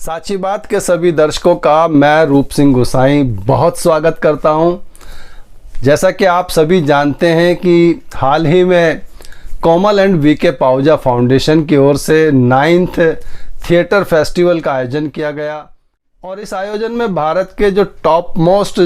साची बात के सभी दर्शकों का मैं रूप सिंह गोसाई बहुत स्वागत करता हूं। जैसा कि आप सभी जानते हैं कि हाल ही में कोमल एंड वीके पाहुजा फाउंडेशन की ओर से 9th थिएटर फेस्टिवल का आयोजन किया गया और इस आयोजन में भारत के जो टॉप मोस्ट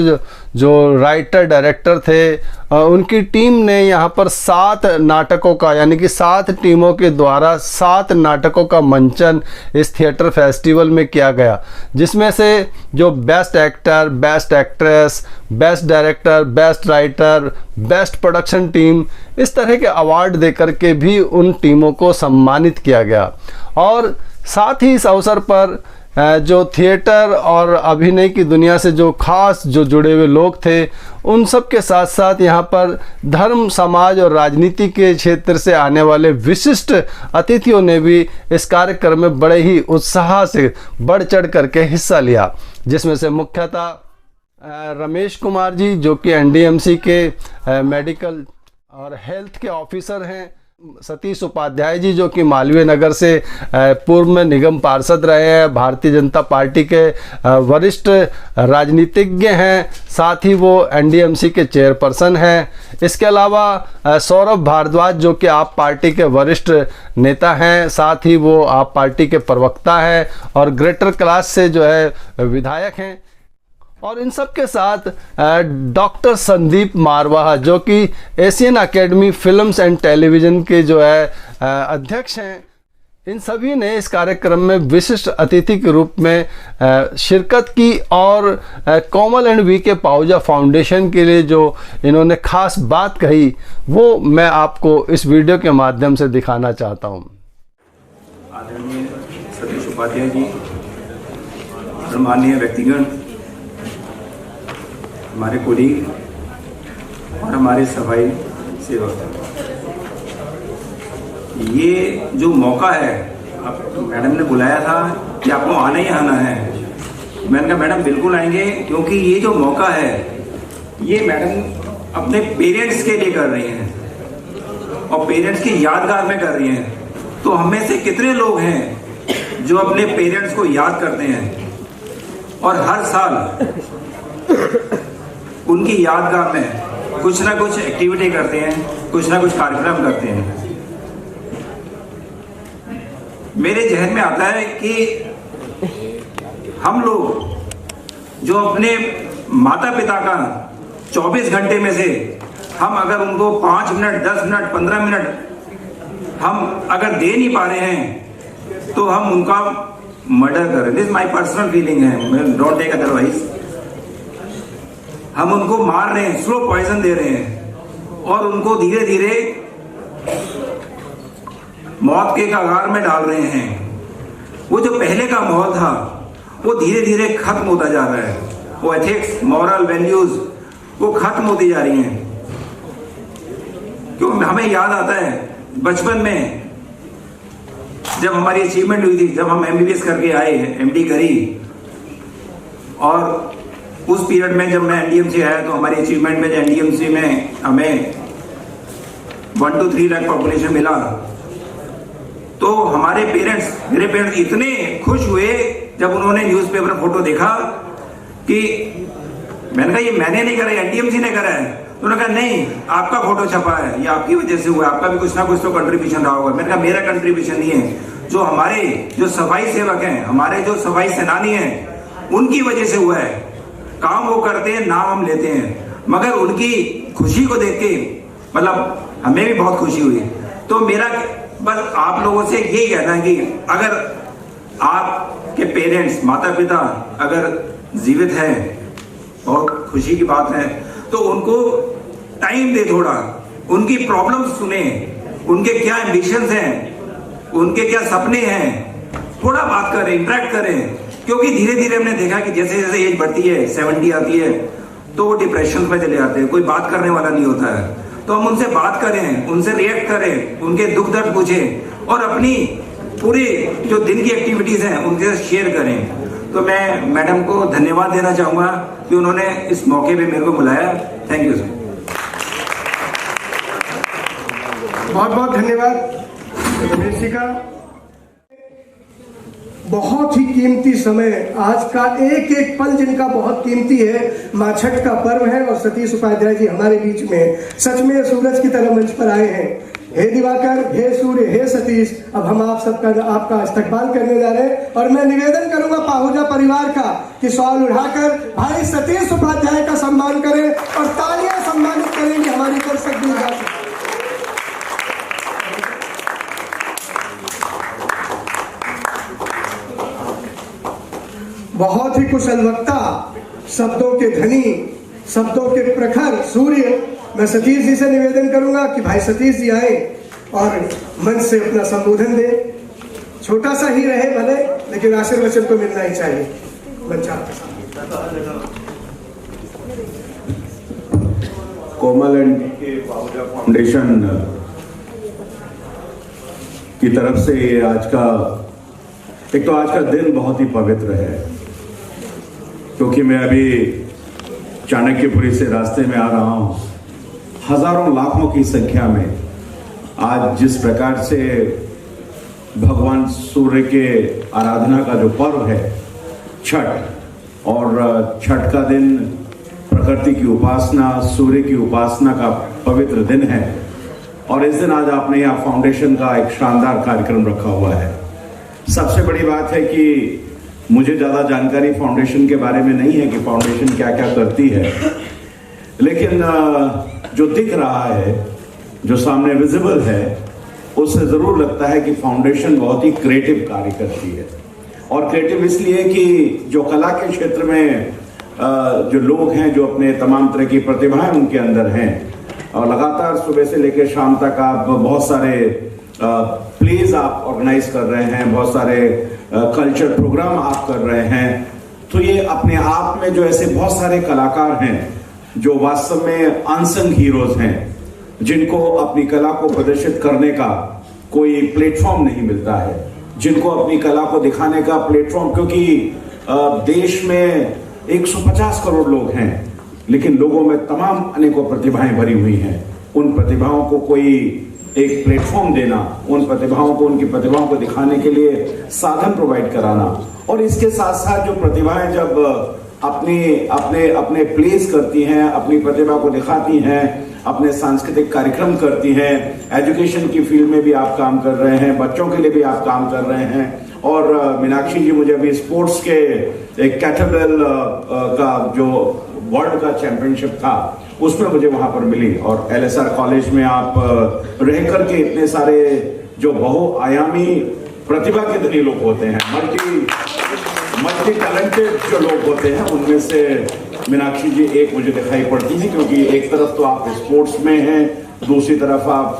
जो राइटर डायरेक्टर थे उनकी टीम ने यहाँ पर 7 नाटकों का यानी कि 7 टीमों के द्वारा 7 नाटकों का मंचन इस थिएटर फेस्टिवल में किया गया, जिसमें से जो best actor, best actress, best director, best writer, best production team, इस तरह के अवार्ड देकर के भी उन टीमों को सम्मानित किया गया। और साथ ही इस अवसर पर जो थिएटर और अभिनय की दुनिया से जो खास जो जुड़े हुए लोग थे, उन सब के साथ साथ यहाँ पर धर्म, समाज और राजनीति के क्षेत्र से आने वाले विशिष्ट अतिथियों ने भी इस कार्यक्रम में बड़े ही उत्साह से बढ़ चढ़ करके हिस्सा लिया, जिसमें से मुख्यतः रमेश कुमार जी जो कि एनडीएमसी के मेडिकल और हेल्थ के ऑफिसर हैं, सतीश उपाध्याय जी जो कि मालवीय नगर से पूर्व में निगम पार्षद रहे हैं, भारतीय जनता पार्टी के वरिष्ठ राजनीतिज्ञ हैं, साथ ही वो एनडीएमसी के चेयरपर्सन हैं। इसके अलावा सौरभ भारद्वाज जो कि आप पार्टी के वरिष्ठ नेता हैं, साथ ही वो आप पार्टी के प्रवक्ता हैं और ग्रेटर क्लास से जो है विधायक हैं। और इन सब के साथ डॉक्टर संदीप मारवाहा जो कि Asian academy films and television के जो है अध्यक्ष हैं, इन सभी ने इस कार्यक्रम में विशिष्ट अतिथि के रूप में शिरकत की और कोमल एंड वीके पाहुजा फाउंडेशन के लिए जो इन्होंने खास बात कही वो मैं आपको इस वीडियो के माध्यम से दिखाना चाहता हूँ। आदरणीय सतीश उपाध्याय जी, सम्माननीय व्यक्तिगण, हमारे कोलीग और हमारे सफाई सेवक, ये जो मौका है, आप मैडम ने बुलाया था कि आपको आना ही आना है। मैंने कहा मैडम बिल्कुल आएंगे, क्योंकि ये जो मौका है ये मैडम अपने पेरेंट्स के लिए कर रही हैं और पेरेंट्स की यादगार में कर रही हैं। तो हम में से कितने लोग हैं जो अपने पेरेंट्स को याद करते हैं और हर साल उनकी यादगार में कुछ ना कुछ एक्टिविटी करते हैं, कुछ ना कुछ कार्यक्रम करते हैं। मेरे जहन में आता है कि हम लोग जो अपने माता पिता का 24 घंटे में से हम अगर उनको 5 मिनट, 10 मिनट, 15 मिनट हम अगर दे नहीं पा रहे हैं तो हम उनका मर्डर कर रहे हैं। दिस माई पर्सनल फीलिंग है, डोंट टेक अदरवाइज। हम उनको मार रहे हैं, स्लो पॉइजन दे रहे हैं और उनको धीरे धीरे मौत के कगार में डाल रहे हैं। वो जो पहले का माहौल था वो धीरे धीरे खत्म होता जा रहा है। वो एथिक्स, मॉरल वैल्यूज वो खत्म होती जा रही हैं। क्यों हमें याद आता है बचपन में जब हमारी अचीवमेंट हुई थी, जब हम एमबीबीएस करके आए, एमडी करी, और उस पीरियड में जब मैं एनडीएमसी आया तो हमारी अचीवमेंट में एनडीएमसी में हमें 1 to 3 लाख पॉपुलेशन मिला। तो हमारे पेरेंट्स, मेरे पेरेंट्स इतने खुश हुए जब उन्होंने न्यूज़पेपर फोटो देखा कि मैंने कहा ये मैंने नहीं करा, एनडीएमसी ने करा है। तो उन्होंने कहा नहीं, आपका फोटो छपा है, ये आपकी वजह से हुआ, आपका भी कुछ ना कुछ तो कंट्रीब्यूशन रहा होगा। मैंने कहा मेरा कंट्रीब्यूशन नहीं है, जो हमारे जो सफाई सेवक हैं, हमारे जो सफाई सेनानी हैं, उनकी वजह से हुआ है। काम वो करते हैं, नाम हम लेते हैं, मगर उनकी खुशी को देख के मतलब हमें भी बहुत खुशी हुई। तो मेरा बस आप लोगों से यही कहना है कि अगर आपके पेरेंट्स, माता पिता अगर जीवित हैं, बहुत खुशी की बात है, तो उनको टाइम दे, थोड़ा उनकी प्रॉब्लम्स सुने, उनके क्या एम्बिशंस हैं, उनके क्या सपने हैं, थोड़ा बात करें, इंटरेक्ट करें। क्योंकि धीरे धीरे हमने देखा कि जैसे जैसे एज बढ़ती है, 70 आती है, तो वो डिप्रेशन में चले जाते हैं, कोई बात करने वाला नहीं होता है। तो हम उनसे बात करें, उनसे रिएक्ट करें, उनके दुख दर्द पूछें और अपनी पूरी जो दिन की एक्टिविटीज हैं उनके साथ शेयर करें। तो मैं मैडम को धन्यवाद देना चाहूंगा कि उन्होंने इस मौके पे मेरे को बुलाया। Thank you sir. बहुत बहुत धन्यवाद रमेश जी का। बहुत ही कीमती समय, आज का एक एक पल जिनका बहुत कीमती है। माँ छठ का पर्व है और सतीश उपाध्याय जी हमारे बीच में सच में सूरज की तरह मंच पर आए हैं। हे दिवाकर, हे सूर्य, हे सतीश, अब हम आपका इस्तकबाल करने जा रहे हैं और मैं निवेदन करूंगा पाहुजा परिवार का कि शॉल उठाकर भाई सतीश उपाध्याय का सम्मान करें और तालियां सम्मानित करेंगे हमारी दर्शक दी जा सके। बहुत ही कुशल वक्ता, शब्दों के धनी, शब्दों के प्रखर सूर्य, मैं सतीश जी से निवेदन करूंगा कि भाई सतीश जी आए और मंच से अपना संबोधन दे। छोटा सा ही रहे भले, लेकिन आशीर्वचन तो मिलना ही चाहिए। बच्चा कोमल एंड के पाहुजा फाउंडेशन की तरफ से आज का दिन बहुत ही पवित्र है, क्योंकि मैं अभी चाणक्यपुरी से रास्ते में आ रहा हूं। हजारों लाखों की संख्या में आज जिस प्रकार से भगवान सूर्य के आराधना का जो पर्व है छठ, और छठ का दिन प्रकृति की उपासना, सूर्य की उपासना का पवित्र दिन है। और इस दिन आज आपने यहाँ फाउंडेशन का एक शानदार कार्यक्रम रखा हुआ है। सबसे बड़ी बात है कि मुझे ज़्यादा जानकारी फाउंडेशन के बारे में नहीं है कि फाउंडेशन क्या क्या करती है, लेकिन जो दिख रहा है, जो सामने विजिबल है, उससे ज़रूर लगता है कि फाउंडेशन बहुत ही क्रिएटिव कार्य करती है। और क्रिएटिव इसलिए कि जो कला के क्षेत्र में जो लोग हैं, जो अपने तमाम तरह की प्रतिभाएं उनके अंदर हैं, और लगातार सुबह से लेकर शाम तक आप बहुत सारे प्लेज आप ऑर्गेनाइज कर रहे हैं, बहुत सारे कल्चर प्रोग्राम आप कर रहे हैं। तो ये अपने आप में जो ऐसे बहुत सारे कलाकार हैं जो वास्तव में अनसंग हीरोज हैं, जिनको अपनी कला को प्रदर्शित करने का कोई प्लेटफॉर्म नहीं मिलता है, जिनको अपनी कला को दिखाने का प्लेटफॉर्म, क्योंकि देश में 150 करोड़ लोग हैं, लेकिन लोगों में तमाम अनेकों प्रतिभाएं भरी हुई हैं। उन प्रतिभाओं को कोई एक प्लेटफॉर्म देना, उन प्रतिभाओं को, उनकी प्रतिभाओं को दिखाने के लिए साधन प्रोवाइड कराना, और इसके साथ साथ जो प्रतिभाएं जब अपने प्लेस करती हैं, अपनी प्रतिभा को दिखाती हैं, अपने सांस्कृतिक कार्यक्रम करती हैं, एजुकेशन की फील्ड में भी आप काम कर रहे हैं, बच्चों के लिए भी आप काम कर रहे हैं। और मीनाक्षी जी मुझे अभी स्पोर्ट्स के एक कैटरबेल का जो वर्ल्ड का चैंपियनशिप था, उसमें मुझे वहां पर मिली। और LSR कॉलेज में आप रह करके इतने सारे जो बहुआयामी प्रतिभा के धनी लोग होते हैं, मल्टी टैलेंटेड जो लोग होते हैं, उनमें से मीनाक्षी जी एक मुझे दिखाई पड़ती है, क्योंकि एक तरफ तो आप स्पोर्ट्स में हैं, दूसरी तरफ आप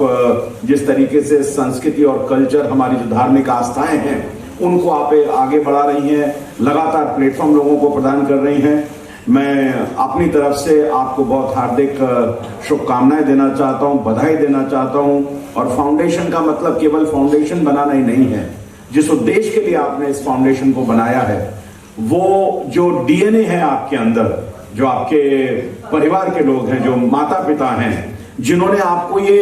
जिस तरीके से संस्कृति और कल्चर, हमारी जो धार्मिक आस्थाएं हैं, उनको आप आगे बढ़ा रही हैं, लगातार प्लेटफॉर्म लोगों को प्रदान कर रही हैं। मैं अपनी तरफ से आपको बहुत हार्दिक शुभकामनाएं देना चाहता हूं, बधाई देना चाहता हूं। और फाउंडेशन का मतलब केवल फाउंडेशन बनाना ही नहीं है। जिस उद्देश्य के लिए आपने इस फाउंडेशन को बनाया है, वो जो DNA है आपके अंदर, जो आपके परिवार के लोग हैं, जो माता पिता हैं, जिन्होंने आपको ये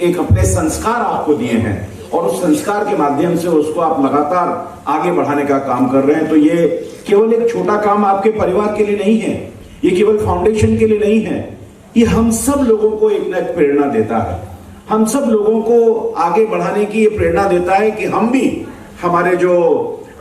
एक अपने संस्कार आपको दिए हैं, और उस संस्कार के माध्यम से उसको आप लगातार आगे बढ़ाने का काम कर रहे हैं। तो ये केवल एक छोटा काम आपके परिवार के लिए नहीं है, ये केवल फाउंडेशन के लिए नहीं है, ये हम सब लोगों को एक न एक प्रेरणा देता है। हम सब लोगों को आगे बढ़ाने की ये प्रेरणा देता है कि हम भी, हमारे जो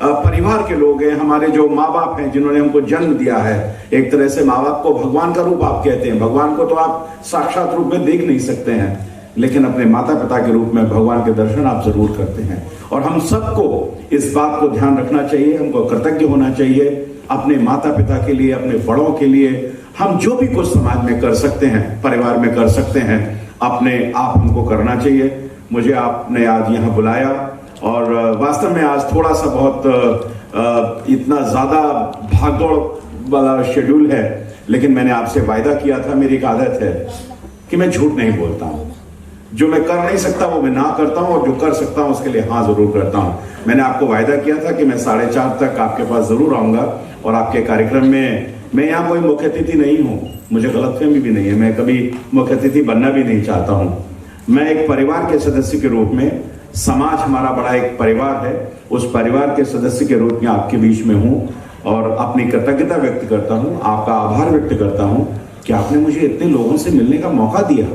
परिवार के लोग हैं, हमारे जो माँ बाप हैं, जिन्होंने हमको जन्म दिया है, एक तरह से माँ बाप को भगवान का रूप आप कहते हैं। भगवान को तो आप साक्षात रूप में देख नहीं सकते हैं, लेकिन अपने माता पिता के रूप में भगवान के दर्शन आप जरूर करते हैं। और हम सबको इस बात को ध्यान रखना चाहिए, हमको कृतज्ञ होना चाहिए अपने माता पिता के लिए, अपने बड़ों के लिए। हम जो भी कुछ समाज में कर सकते हैं, परिवार में कर सकते हैं, अपने आप हमको करना चाहिए। मुझे आपने आज यहाँ बुलाया, और वास्तव में आज थोड़ा सा बहुत इतना ज्यादा भागदौड़ वाला शेड्यूल है, लेकिन मैंने आपसे वायदा किया था, मेरी एक आदत है कि मैं झूठ नहीं बोलता हूँ। जो मैं कर नहीं सकता वो मैं ना करता हूँ, और जो कर सकता हूँ उसके लिए हाँ जरूर करता हूँ। मैंने आपको वायदा किया था कि मैं 4:30 तक आपके पास जरूर आऊंगा, और आपके कार्यक्रम में मैं यहाँ कोई मुख्य अतिथि नहीं हूँ, मुझे गलतफहमी भी नहीं है, मैं कभी मुख्य अतिथि बनना भी नहीं चाहता हूँ। मैं एक परिवार के सदस्य के रूप में समाज हमारा बड़ा एक परिवार है, उस परिवार के सदस्य के रूप में आपके बीच में हूँ और अपनी कृतज्ञता व्यक्त करता हूँ, आपका आभार व्यक्त करता हूँ कि आपने मुझे इतने लोगों से मिलने का मौका दिया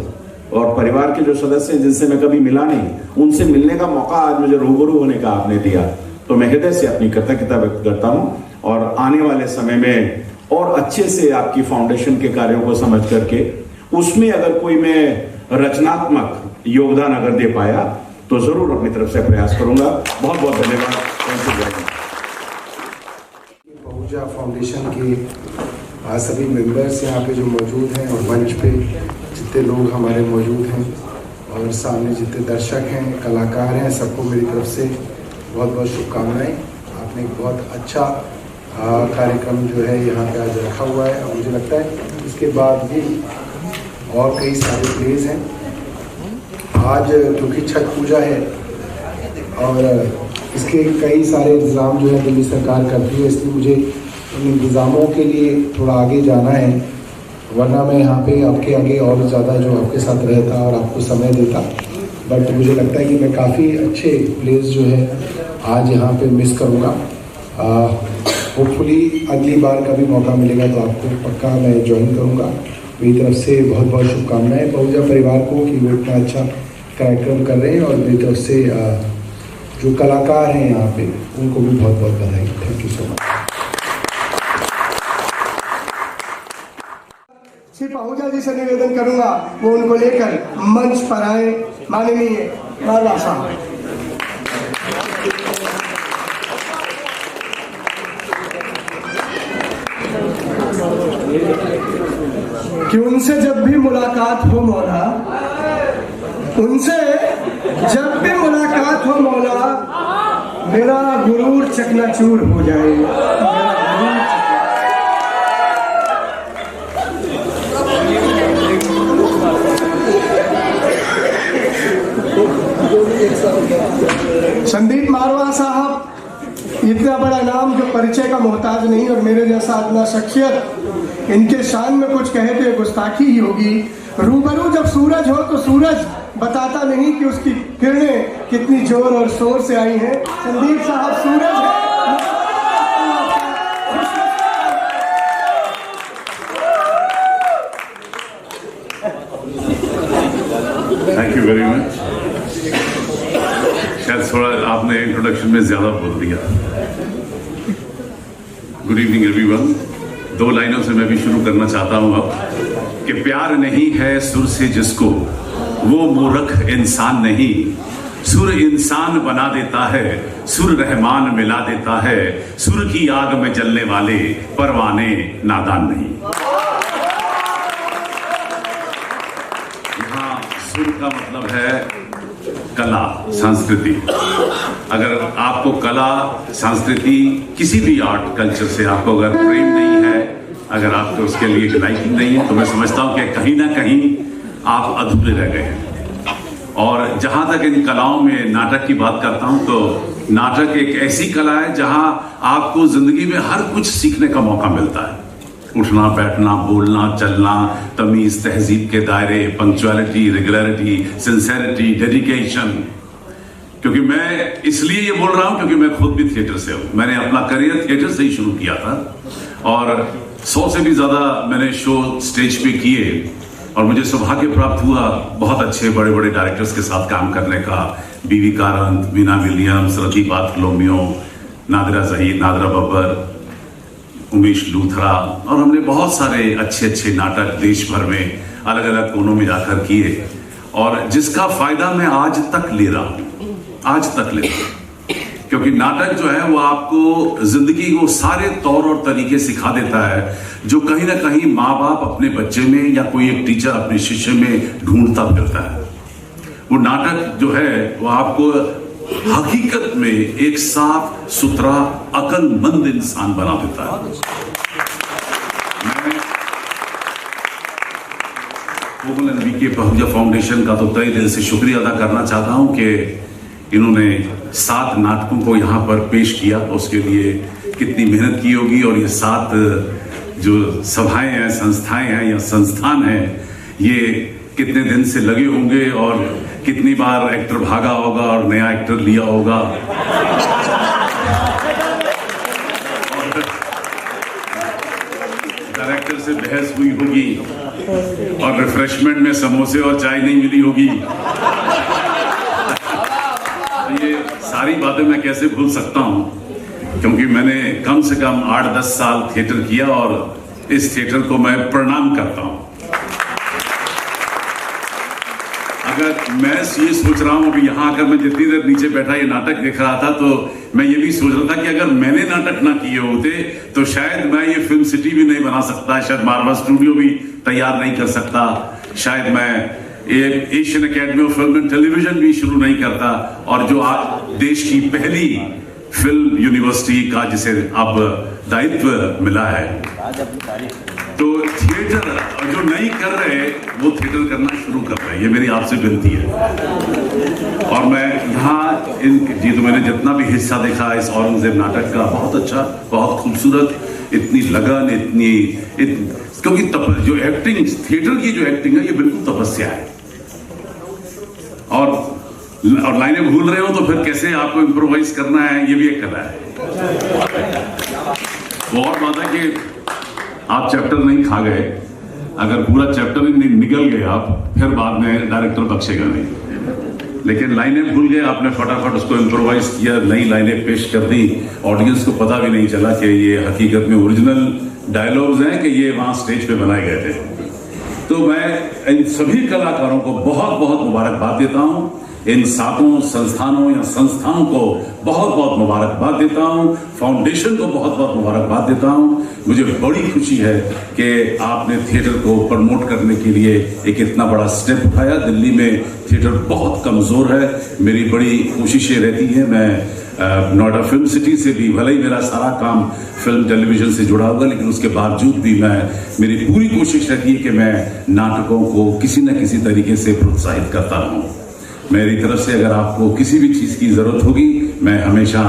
और परिवार के जो सदस्य हैं जिनसे मैं कभी मिला नहीं, उनसे मिलने का मौका आज मुझे रूबरू होने का आपने दिया। तो मैं हृदय से अपनी कृतज्ञता व्यक्त करता हूँ और आने वाले समय में और अच्छे से आपकी फाउंडेशन के कार्यों को समझ करके उसमें अगर कोई मैं रचनात्मक योगदान अगर दे पाया तो जरूर अपनी तरफ से प्रयास करूंगा। बहुत बहुत धन्यवाद। Thank you. पहुजा फाउंडेशन के सभी मेंबर्स यहाँ पे जो मौजूद हैं और मंच पे जितने लोग हमारे मौजूद हैं और सामने जितने दर्शक हैं, कलाकार हैं, सबको मेरी तरफ से बहुत बहुत शुभकामनाएं। आपने एक बहुत अच्छा कार्यक्रम जो है यहाँ पे आज रखा हुआ है और मुझे लगता है इसके बाद भी और कई सारे प्लेज हैं। आज क्योंकि छठ पूजा है और इसके कई सारे इंतज़ाम जो है दिल्ली सरकार करती है, इसलिए मुझे उन इंतज़ामों के लिए थोड़ा आगे जाना है, वरना मैं यहाँ पे आपके आगे और ज़्यादा जो आपके साथ रहता और आपको समय देता। बट मुझे लगता है कि मैं काफ़ी अच्छे प्लेस जो है आज यहाँ पे मिस करूँगा। होपफुली अगली बार का भी मौका मिलेगा तो आपको पक्का मैं ज्वाइन करूँगा। मेरी तरफ से बहुत बहुत शुभकामनाएं पहुजा परिवार को कि वो इतना अच्छा कार्यक्रम कर रहे हैं और मेरी तरफ से जो कलाकार हैं यहाँ पे उनको भी बहुत बहुत बधाई। Thank you so much. Shri Pahuja ji से निवेदन करूंगा वो उनको लेकर मंच पर आए। माननीय मारवा साहब। कि उनसे जब भी मुलाकात हो मौला, उनसे जब भी मुलाकात हो मौला, मेरा गुरूर चकनाचूर हो जाए। संदीप मारवा साहब इतना बड़ा नाम जो परिचय का मोहताज नहीं और मेरे जैसा अपना शख्सियत इनके शान में कुछ कहे तो गुस्ताखी ही होगी। रूबरू जब सूरज हो तो सूरज बताता नहीं कि उसकी किरणें कितनी जोर और शोर से आई हैं। संदीप साहब सूरज है। Thank you very much. शायद थोड़ा आपने इंट्रोडक्शन में ज्यादा बोल दिया। Good evening everyone. 2 लाइनों से मैं भी शुरू करना चाहता हूं अब कि प्यार नहीं है सुर से जिसको, वो मूर्ख इंसान नहीं। सुर इंसान बना देता है, सुर रहमान मिला देता है। सुर की आग में जलने वाले परवाने नादान नहीं। यहाँ सुर का मतलब है कला, संस्कृति। अगर आपको कला, संस्कृति, किसी भी आर्ट कल्चर से आपको अगर प्रेम नहीं है, अगर आपको उसके लिए लाइकिंग नहीं है, तो मैं समझता हूं कि कहीं ना कहीं आप अधूरे रह गए हैं। और जहां तक इन कलाओं में नाटक की बात करता हूं तो नाटक एक ऐसी कला है जहां आपको जिंदगी में हर कुछ सीखने का मौका मिलता है। उठना, बैठना, बोलना, चलना, तमीज, तहजीब के दायरे, पंक्चुअलिटी, रेगुलरिटी, सिंसेरिटी, डेडिकेशन। क्योंकि मैं इसलिए ये बोल रहा हूं क्योंकि मैं खुद भी थिएटर से हूं। मैंने अपना करियर थिएटर से ही शुरू किया था और 100 से भी ज्यादा मैंने शो स्टेज पे किए और मुझे सौभाग्य प्राप्त हुआ बहुत अच्छे बड़े बड़े डायरेक्टर्स के साथ काम करने का। बीवी कारंत, मीना विलियम्स, रतीबात लोमियो, नादिरा जहीर, नादिरा बब्बर, उमेश लूथरा, और हमने बहुत सारे अच्छे अच्छे नाटक देश भर में अलग अलग कोनों में जाकर किए और जिसका फायदा मैं आज तक ले रहा हूं, आज तक ले रहा हूं। क्योंकि नाटक जो है वो आपको जिंदगी को सारे तौर और तरीके सिखा देता है जो कहीं ना कहीं माँ बाप अपने बच्चे में या कोई एक टीचर अपने शिष्य में ढूंढता फिरता है। वो नाटक जो है वो आपको हकीकत में एक साफ सुथरा अक्लमंद इंसान बना देता है। मैं कोमल एंड वीके पहुजा फाउंडेशन का तो तहे दिल से शुक्रिया अदा करना चाहता हूं कि इन्होंने 7 नाटकों को यहाँ पर पेश किया। उसके लिए कितनी मेहनत की होगी और ये 7 जो सभाएं हैं, संस्थाएं हैं या संस्थान हैं, ये कितने दिन से लगे होंगे और कितनी बार एक्टर भागा होगा और नया एक्टर लिया होगा। डायरेक्टर से बहस हुई होगी और रिफ्रेशमेंट में समोसे और चाय नहीं मिली होगी। तो ये सारी बातें मैं कैसे भूल सकता हूं, क्योंकि मैंने कम से कम 8-10 साल थिएटर किया और इस थिएटर को मैं प्रणाम करता हूं। अगर मैं ये सोच रहा हूं, अभी यहां आकर मैं जितनी देर नीचे बैठा ये नाटक देख रहा था, तो मैं ये भी सोच रहा था कि अगर मैंने नाटक ना किए होते तो शायद मैं ये फिल्म सिटी भी नहीं बना सकता, शायद मार्वल स्टूडियो भी तैयार नहीं कर सकता, शायद मैं Asian academy of film and television भी शुरू नहीं करता, और जो आज देश की पहली फिल्म यूनिवर्सिटी का जिसे अब दायित्व मिला है। तो थिएटर जो नहीं कर रहे वो थिएटर करना शुरू कर रहे हैं, ये मेरी आपसे विनती है। और मैं यहाँ जी तो मैंने जितना भी हिस्सा देखा इस औरंगजेब नाटक का, बहुत अच्छा, बहुत खूबसूरत, इतनी लगन, इतनी क्योंकि जो एक्टिंग, थिएटर की जो एक्टिंग है ये बिल्कुल तपस्या है। और लाइनें भूल रहे हो तो फिर कैसे आपको इम्प्रोवाइज करना है, ये भी एक कला है। वो और बात है कि आप चैप्टर नहीं खा गए, अगर पूरा चैप्टर ही निकल गए आप, फिर बाद में डायरेक्टर बख्शेगा नहीं। लेकिन लाइनें भूल गए आपने, फटाफट उसको इम्प्रोवाइज किया, नई लाइनें पेश कर दी, ऑडियंस को पता भी नहीं चला कि ये हकीकत में ओरिजिनल डायलॉग्स हैं कि ये वहां स्टेज पे बनाए गए थे। तो मैं इन सभी कलाकारों को बहुत बहुत मुबारकबाद देता हूं, इन सातों संस्थानों या संस्थाओं को बहुत बहुत मुबारकबाद देता हूं, फाउंडेशन को बहुत बहुत मुबारकबाद देता हूं। मुझे बड़ी खुशी है कि आपने थिएटर को प्रमोट करने के लिए एक इतना बड़ा स्टेप उठाया। दिल्ली में थिएटर बहुत कमजोर है, मेरी बड़ी कोशिशें रहती हैं। मैं नोएडा फिल्म सिटी से भी, भले ही मेरा सारा काम फिल्म टेलीविजन से जुड़ा होगा, लेकिन उसके बावजूद भी मेरी पूरी कोशिश रहती है कि मैं नाटकों को किसी न किसी तरीके से प्रोत्साहित करता रहूं। मेरी तरफ से अगर आपको किसी भी चीज की जरूरत होगी, मैं हमेशा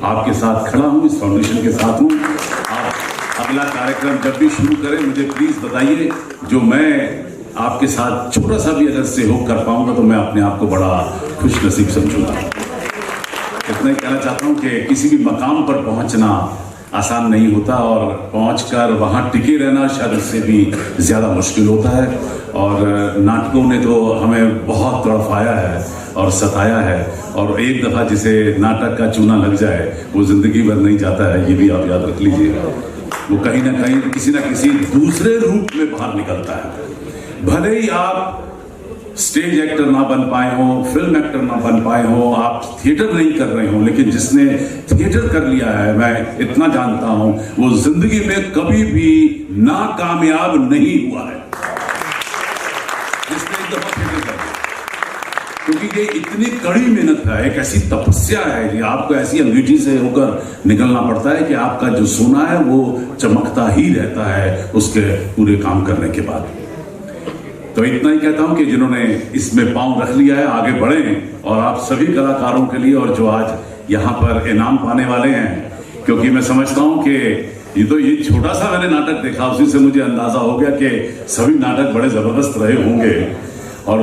आपके साथ खड़ा हूं, इस फाउंडेशन के साथ हूं। आप अगला कार्यक्रम जब भी शुरू करें मुझे प्लीज बताइए, जो मैं आपके साथ छोटा सा भी अगर सहयोग कर पाऊंगा तो मैं अपने आप को बड़ा खुश नसीब समझूंगा। इतना ही कहना चाहता हूं कि किसी भी मकाम पर पहुंचना आसान नहीं होता, और पहुंचकर वहां टिके रहना शायद उससे भी ज्यादा मुश्किल होता है। और नाटकों ने तो हमें बहुत तड़पाया है और सताया है, और एक दफा जिसे नाटक का चूना लग जाए वो जिंदगी भर नहीं जाता है, ये भी आप याद रख लीजिए। वो कहीं ना कहीं किसी ना किसी दूसरे रूप में बाहर निकलता है। भले ही आप स्टेज एक्टर ना बन पाए हो, फिल्म एक्टर ना बन पाए हो, आप थिएटर नहीं कर रहे हो, लेकिन जिसने थिएटर कर लिया है, मैं इतना जानता हूं, वो जिंदगी में कभी भी नाकामयाब नहीं हुआ है, जिसने एक दफा थिएटर कर लिया। क्योंकि ये इतनी कड़ी मेहनत है, एक ऐसी तपस्या है कि आपको ऐसी अंगीठी से होकर निकलना पड़ता है कि आपका जो सोना है वो चमकता ही रहता है उसके पूरे काम करने के बाद। तो इतना ही कहता हूं कि जिन्होंने इसमें पांव रख लिया है आगे बढ़ें, और आप सभी कलाकारों के लिए, और जो आज यहाँ पर इनाम पाने वाले हैं, क्योंकि मैं समझता हूं कि ये छोटा सा मैंने नाटक देखा, उसी से मुझे अंदाजा हो गया कि सभी नाटक बड़े जबरदस्त रहे होंगे और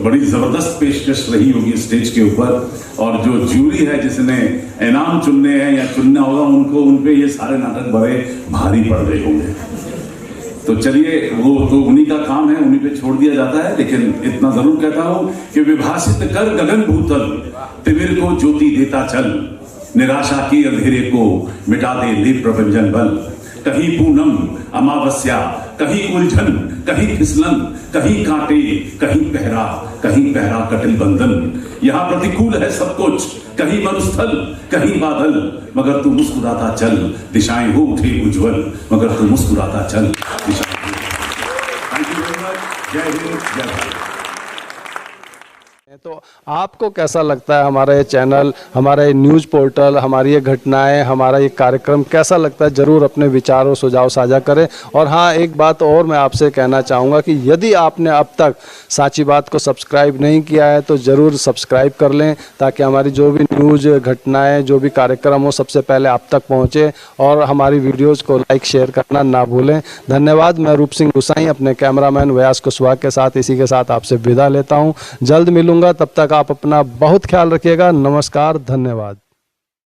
बड़ी जबरदस्त पेशकश रही होगी स्टेज के ऊपर। और जो जूरी है जिसने इनाम चुनने हैं या चुनना होगा, उनको उनपे ये सारे नाटक बड़े भारी पड़ रहे होंगे। तो चलिए, वो तो उन्हीं का काम है, उन्हीं पे छोड़ दिया जाता है। लेकिन इतना जरूर कहता हूं कि विभासित कर गगन भूतल, तिमिर को ज्योति देता चल, निराशा के अंधेरे को मिटा दे ले प्रभंजन बल। कहीं पूनम अमावस्या, कहीं उलझन, कहीं फिसलन, कहीं कांटे, कहीं पहरा कटिल बंधन। यहाँ प्रतिकूल है सब कुछ, कहीं मरुस्थल, कहीं बादल, मगर तू मुस्कुराता चल, दिशाएं हो उठे उज्जवल, मगर तू मुस्कुराता चल, दिशाएं हो। Thank you very much. जय हिंद, जय भारत। तो आपको कैसा लगता है हमारा ये चैनल, हमारा ये न्यूज़ पोर्टल, हमारी ये घटनाएं, हमारा ये कार्यक्रम कैसा लगता है? ज़रूर अपने विचार और सुझाव साझा करें। और हाँ, एक बात और मैं आपसे कहना चाहूँगा कि यदि आपने अब तक साची बात को सब्सक्राइब नहीं किया है तो ज़रूर सब्सक्राइब कर लें, ताकि हमारी जो भी न्यूज़, घटनाएँ, जो भी कार्यक्रम हो सबसे पहले आप तक पहुँचे, और हमारी वीडियोज़ को लाइक शेयर करना ना भूलें। धन्यवाद। मैं रूप सिंह गुसाई अपने कैमरामैन व्यास कुशवाहा के साथ इसी के साथ आपसे विदा लेता हूँ। जल्द मिलूँगा मिलूंगा, तब तक आप अपना बहुत ख्याल रखिएगा। नमस्कार, धन्यवाद।